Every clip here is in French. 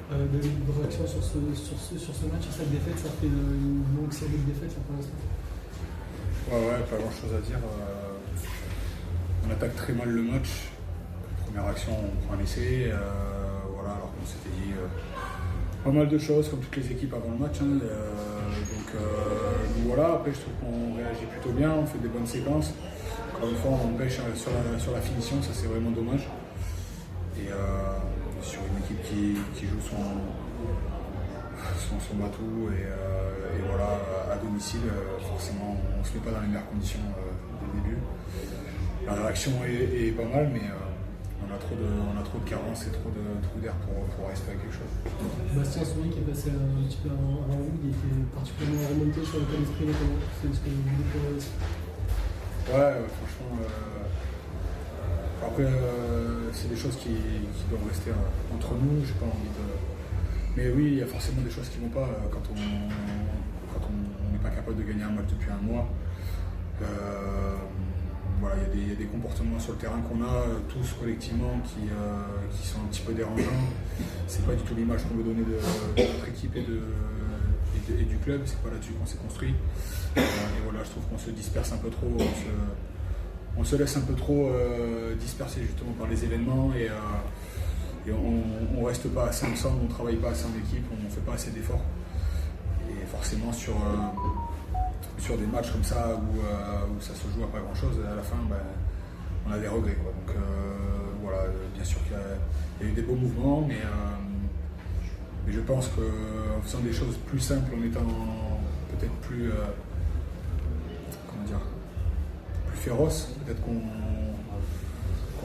De réaction sur ce match, sur cette défaite, ça fait une longue série de défaites là, pour l'instant. Ouais, pas grand chose à dire. On attaque très mal le match. Première action, on prend un essai. Voilà, alors qu'on s'était dit pas mal de choses, comme toutes les équipes avant le match. Donc voilà, après je trouve qu'on réagit plutôt bien, on fait des bonnes séquences. Encore une fois, on pêche sur la finition, ça c'est vraiment dommage. Et sur une équipe qui joue son bateau et voilà, à domicile, forcément on ne se met pas dans les meilleures conditions dès le début. La réaction est pas mal, mais on a trop de carences et trop d'air pour espérer quelque chose. Bastien Souris qui est passé un petit peu avant vous, il était particulièrement remonté sur l'état d'esprit notamment. C'est ce que vous voulez pour aussi. Ouais, franchement, après c'est des choses qui doivent rester entre nous, j'ai pas envie de... Mais oui, il y a forcément des choses qui vont pas quand on n'est pas capable de gagner un match depuis un mois. Voilà, il y a des comportements sur le terrain qu'on a tous collectivement qui sont un petit peu dérangeants. C'est pas du tout l'image qu'on veut donner de notre équipe et du club. C'est pas là-dessus qu'on s'est construit. Et voilà, je trouve qu'on se disperse un peu trop. On se laisse un peu trop disperser justement par les événements et on reste pas assez ensemble, on travaille pas assez en équipe, on fait pas assez d'efforts. Et forcément sur des matchs comme ça où ça se joue à pas grand chose, à la fin on a des regrets, quoi. Donc voilà, bien sûr qu'il y a eu des beaux mouvements, mais je pense qu'en faisant des choses plus simples, en étant peut-être plus plus féroce, peut-être qu'on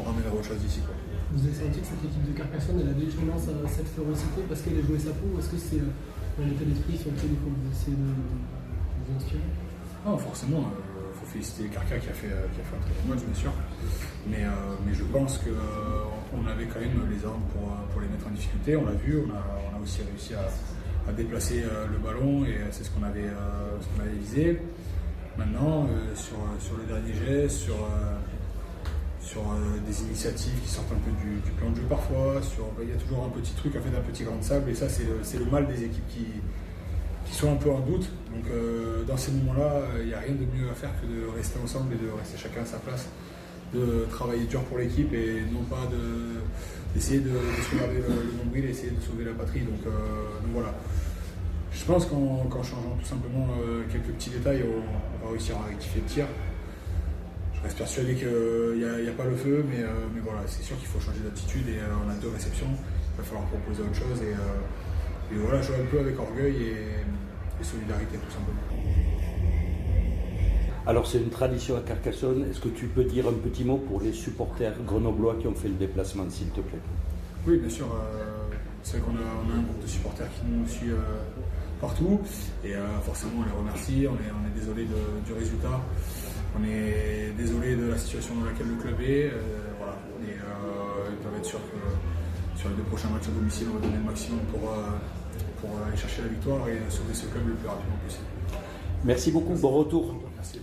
ramènera autre chose d'ici, quoi. Vous avez senti que cette équipe de Carcassonne elle avait tendance à cette férocité parce qu'elle a joué sa peau, ou est-ce que c'est un état d'esprit sur lequel il faut essayer de vous inspirer? Non, forcément, il faut féliciter Carca qui a fait un très bon match, bien sûr. Mais je pense qu'on avait quand même les armes pour les mettre en difficulté. On l'a vu, on a aussi réussi à déplacer le ballon et c'est ce qu'on avait visé. Maintenant, sur le dernier geste, sur des initiatives qui sortent un peu du plan de jeu parfois, il y a toujours un petit truc, un petit grain de sable, et ça c'est le mal des équipes qui sont un peu en doute. Donc dans ces moments-là, il n'y a rien de mieux à faire que de rester ensemble et de rester chacun à sa place, de travailler dur pour l'équipe et non pas d'essayer de sauver le nombril et essayer de sauver la patrie. Donc voilà. Je pense qu'en changeant tout simplement quelques petits détails, on va réussir à rectifier le tir. Je reste persuadé qu'il n'y a pas le feu, mais voilà, c'est sûr qu'il faut changer d'attitude et on a 2 réceptions. Il va falloir proposer autre chose et voilà, jouer un peu avec orgueil et solidarité tout simplement. Alors c'est une tradition à Carcassonne, est-ce que tu peux dire un petit mot pour les supporters grenoblois qui ont fait le déplacement, s'il te plaît? Oui, bien sûr, c'est vrai qu'on a un groupe de supporters qui nous suit partout et forcément on les remercie, on est désolé du résultat. On est désolé de la situation dans laquelle le club est. Voilà. Et ils peuvent être sûrs que sur les 2 prochains matchs à domicile, on va donner le maximum pour aller chercher la victoire et sauver ce club le plus rapidement possible. Merci beaucoup, bon retour. Merci.